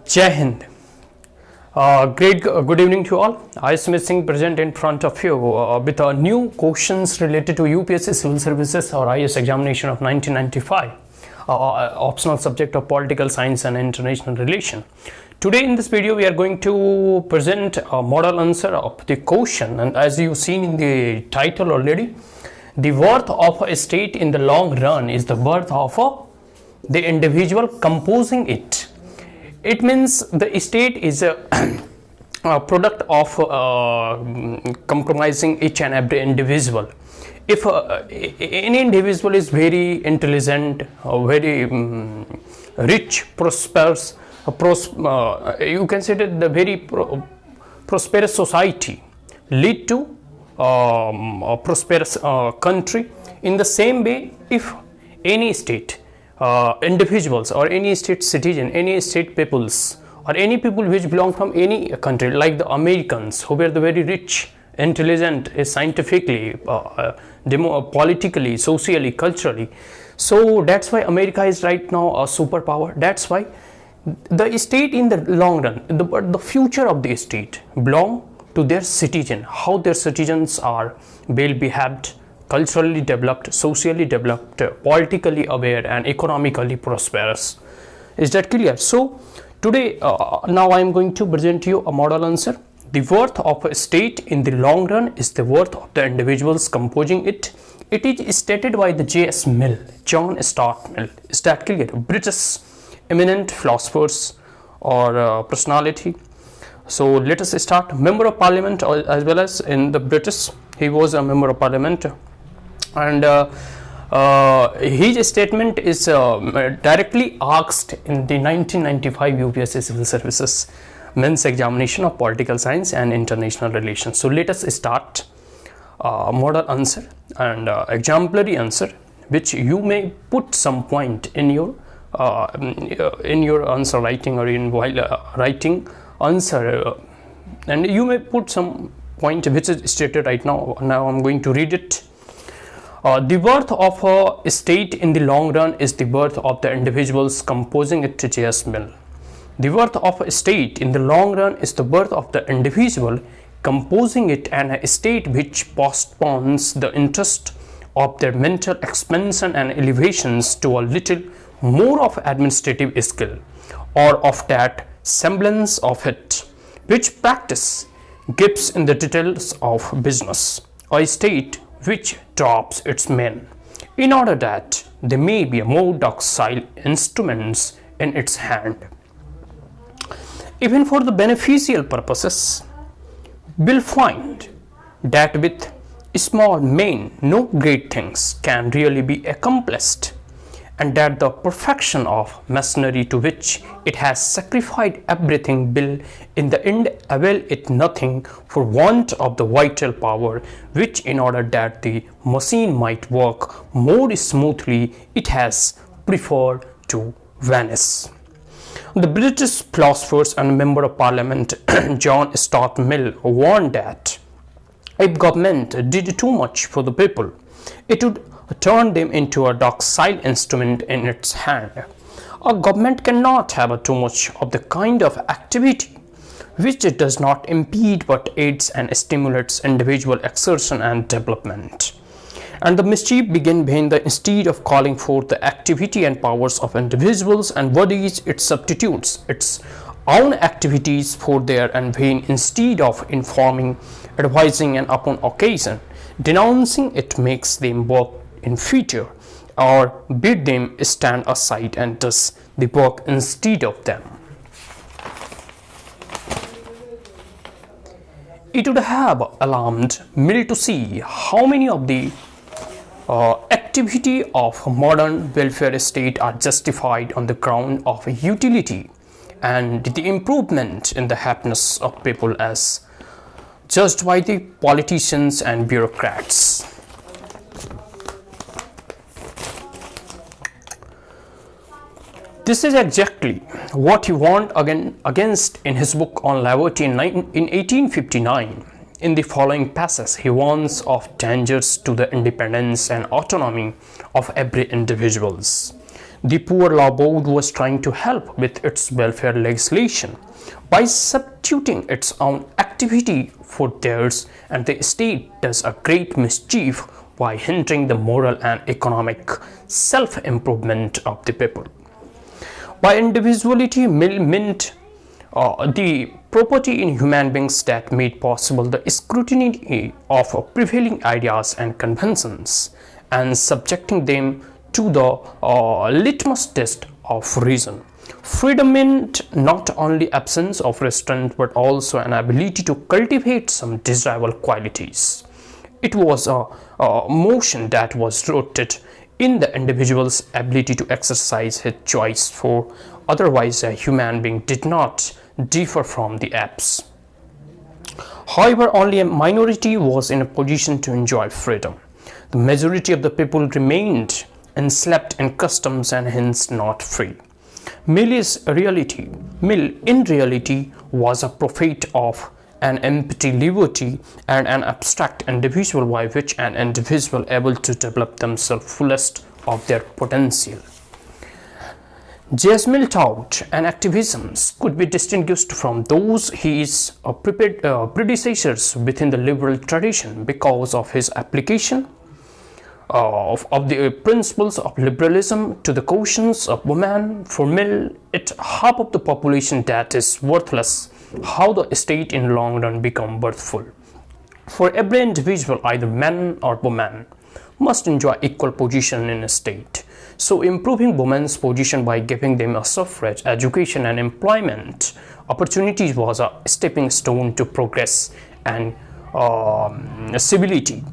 Jai Hind. Good evening to all. J.S.Mill present in front of you with new questions related to UPSC Civil Services or IAS examination of 1995, optional subject of political science and international relation. Today in this video we are going to present a model answer of the question, and as you've seen in the title already, the worth of a state in the long run is the worth of the individual composing it. It means the state is a product of compromising each and every individual. If any individual is very intelligent, very rich, prosperous, you consider the very prosperous society lead to a prosperous country. In the same way, if any state individuals or any state citizen, any state peoples or any people which belong from any country, like the Americans who were the very rich, intelligent, scientifically, politically, socially, culturally. So that's why America is right now a superpower. That's why the state in the long run, the future of the state belong to their citizen, how their citizens are well behaved, culturally developed, socially developed, politically aware and economically prosperous. Is that clear? So today now I am going to present you a model answer. The worth of a state in the long run is the worth of the individuals composing it. It is stated by the J.S.Mill, John Stuart Mill. Is that clear? British eminent philosophers or personality. So let us start. Member of Parliament, as well as in the British, he was a member of Parliament, and his statement is directly asked in the 1995 UPSC Civil Services Men's Examination of Political Science and International Relations. So let us start model answer and exemplary answer, which you may put some point in your answer writing or in while writing answer, and you may put some point which is stated right now. Now I'm going to read it. The worth of a state in the long run is the worth of the individuals composing it. J.S.Mill. The worth of a state in the long run is the worth of the individual composing it, and a state which postpones the interest of their mental expansion and elevations to a little more of administrative skill, or of that semblance of it which practice gives in the details of business. A state which drops its men in order that there may be more docile instruments in its hand, even for the beneficial purposes, will find that with small men no great things can really be accomplished, and that the perfection of machinery to which it has sacrificed everything will in the end avail it nothing for want of the vital power which, in order that the machine might work more smoothly, it has preferred to vanish. The British philosophers and member of Parliament John Stuart Mill warned that if government did too much for the people, it would turn them into a docile instrument in its hand. A government cannot have too much of the kind of activity which it does not impede but aids and stimulates individual exertion and development. And the mischief began when, instead of calling forth the activity and powers of individuals and bodies, it substitutes its own activities for their, and when, instead of informing, advising, and upon occasion denouncing, it makes them work in future or bid them stand aside and does the work instead of them. It would have alarmed Mill to see how many of the activity of modern welfare state are justified on the ground of utility and the improvement in the happiness of people as judged by the politicians and bureaucrats. This is exactly what he warned against in his book on Liberty in 1859. In the following passage, he warns of dangers to the independence and autonomy of every individual. The Poor Law Board was trying to help with its welfare legislation by substituting its own activity for theirs, and the state does a great mischief by hindering the moral and economic self-improvement of the people. By individuality, Mill meant the property in human beings that made possible the scrutiny of prevailing ideas and conventions and subjecting them to the litmus test of reason. Freedom meant not only absence of restraint but also an ability to cultivate some desirable qualities. It was a motion that was rooted in the individual's ability to exercise his choice, for otherwise a human being did not differ from the apes. However, only a minority was in a position to enjoy freedom. The majority of the people remained enslaved in customs and hence not free. Mill in reality was a prophet of an empty liberty and an abstract individual by which an individual able to develop themselves fullest of their potential. J.S.Mill thought and activisms could be distinguished from those his predecessors within the liberal tradition because of his application of the principles of liberalism to the questions of women. For Mill, it's half of the population that is worthless. How the state in long run become worthful? For every individual, either man or woman, must enjoy equal position in a state. So improving women's position by giving them a suffrage, education and employment opportunities was a stepping stone to progress and civility.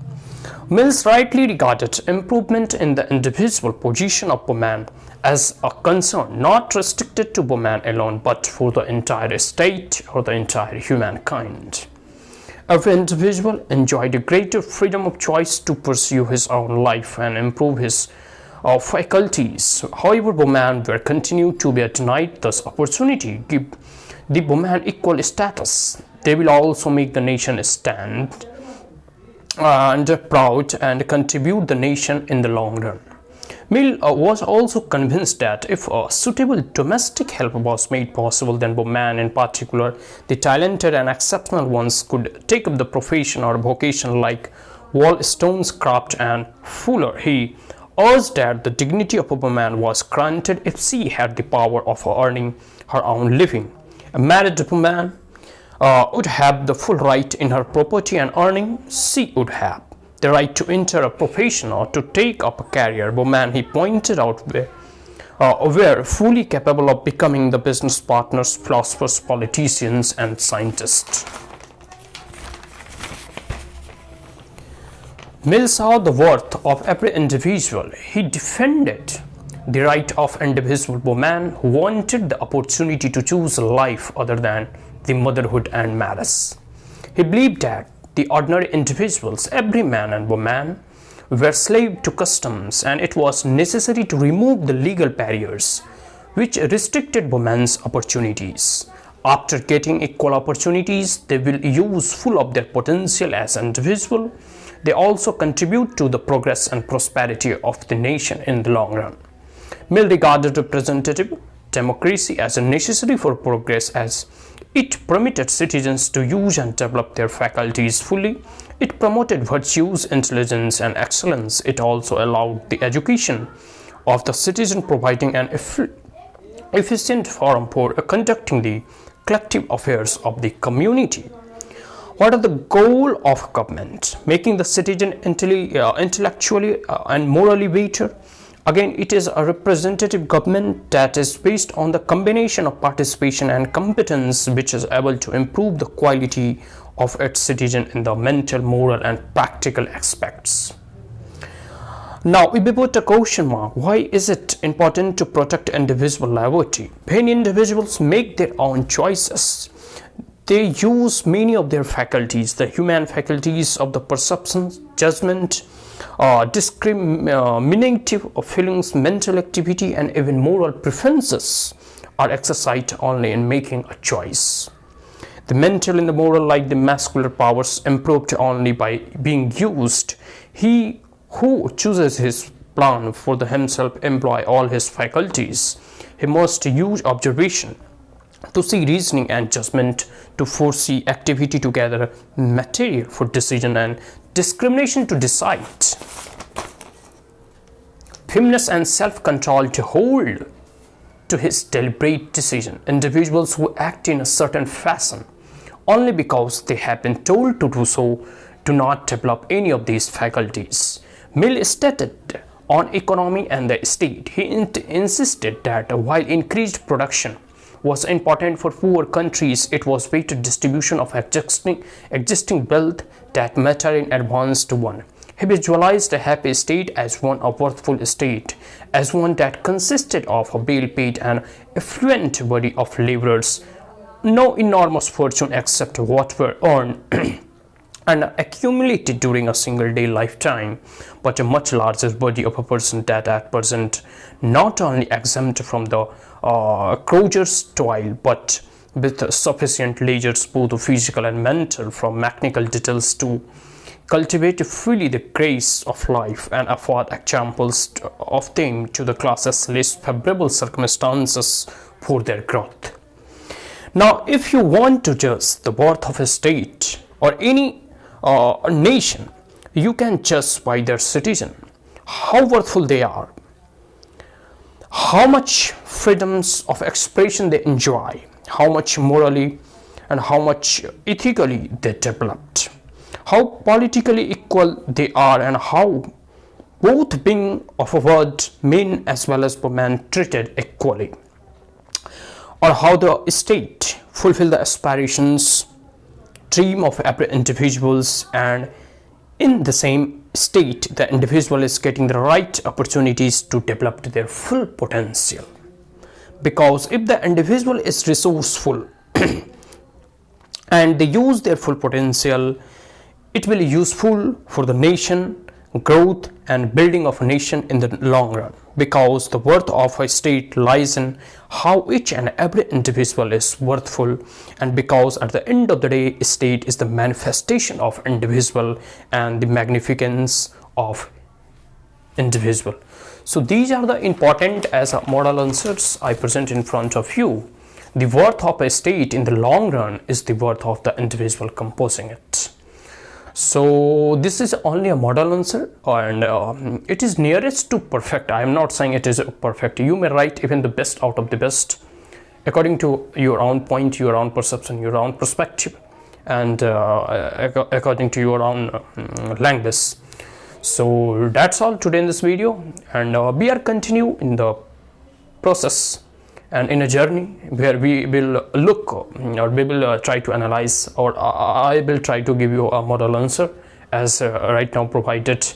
Mills rightly regarded improvement in the individual position of women as a concern not restricted to women alone but for the entire state or the entire humankind. Every individual enjoyed a greater freedom of choice to pursue his own life and improve his faculties. However, women were continued to be denied this opportunity. Give the women equal status. They will also make the nation stand and proud and contribute the nation in the long run. Mill was also convinced that if a suitable domestic help was made possible, then women, in particular the talented and exceptional ones, could take up the profession or vocation like wall stonescraft and fuller. He urged that the dignity of a woman was granted if she had the power of earning her own living. A married woman would have the full right in her property and earning. She would have the right to enter a profession or to take up a career. Women, he pointed out, were fully capable of becoming the business partners, philosophers, politicians, and scientists. Mill saw the worth of every individual. He defended the right of individual women who wanted the opportunity to choose a life other than the motherhood and marriage. He believed that the ordinary individuals, every man and woman, were slaves to customs, and it was necessary to remove the legal barriers which restricted women's opportunities. After getting equal opportunities, they will use full of their potential as individuals. They also contribute to the progress and prosperity of the nation in the long run. Mill regarded representative democracy as necessary for progress, as it permitted citizens to use and develop their faculties fully. It promoted virtues, intelligence, and excellence. It also allowed the education of the citizen, providing an efficient forum for conducting the collective affairs of the community. What are the goal of government? Making the citizen intellectually and morally better. Again, it is a representative government that is based on the combination of participation and competence, which is able to improve the quality of its citizen in the mental, moral, and practical aspects. Now, if we put a question mark, why is it important to protect individual liberty? When individuals make their own choices, they use many of their faculties, the human faculties of the perception, judgment, discriminative feelings, mental activity, and even moral preferences are exercised only in making a choice. The mental and the moral, like the muscular powers, improved only by being used. He who chooses his plan for the himself, employ all his faculties. He must use observation to see reasoning and judgment, to foresee activity to gather material for decision, and discrimination to decide. Firmness and self-control to hold to his deliberate decision. Individuals who act in a certain fashion only because they have been told to do so do not develop any of these faculties. Mill stated on economy and the state. He insisted that while increased production was important for poor countries, it was better distribution of existing wealth that mattered in advance to one. He visualized a happy state as one of worthful state, as one that consisted of a well-paid and affluent body of laborers, no enormous fortune except what were earned and accumulated during a single day lifetime, but a much larger body of a person that at present not only exempt from the crower's toil, but with sufficient leisures, both physical and mental, from mechanical details to cultivate freely the grace of life, and afford examples of them to the classes less favorable circumstances for their growth. Now, if you want to judge the worth of a state or any nation, you can judge by their citizen, how worthful they are, how much freedoms of expression they enjoy, how much morally and how much ethically they developed, how politically equal they are, and how both being of a word, men as well as women, treated equally, or how the state fulfill the aspirations, dream of every individuals, and in the same state the individual is getting the right opportunities to develop their full potential. Because if the individual is resourceful and they use their full potential, it will be useful for the nation growth and building of a nation in the long run, because the worth of a state lies in how each and every individual is worthful, and because at the end of the day, state is the manifestation of individual and the magnificence of individual. So these are the important as a model answers I present in front of you. The worth of a state in the long run is the worth of the individual composing it. So this is only a model answer, and it is nearest to perfect. I am not saying it is perfect. You may write even the best out of the best according to your own point, your own perception, your own perspective, and according to your own language. So that's all today in this video, and we are continue in the process and in a journey where we will look, or we will try to analyze, or I will try to give you a model answer as right now provided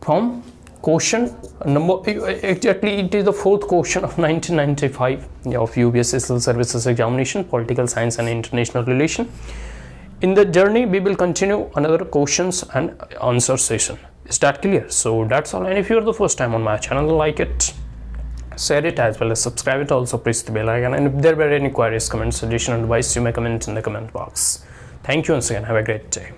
from question number, exactly it is the fourth question of 1995 of UPSC Civil Services Examination, Political Science and International Relation. In the journey we will continue another questions and answer session. Is that clear? So that's all, and if you are the first time on my channel, like it, share it, as well as subscribe it. Also press the bell icon, and if there were any queries, comments, suggestion, advice, you may comment in the comment box. Thank you once again. Have a great day.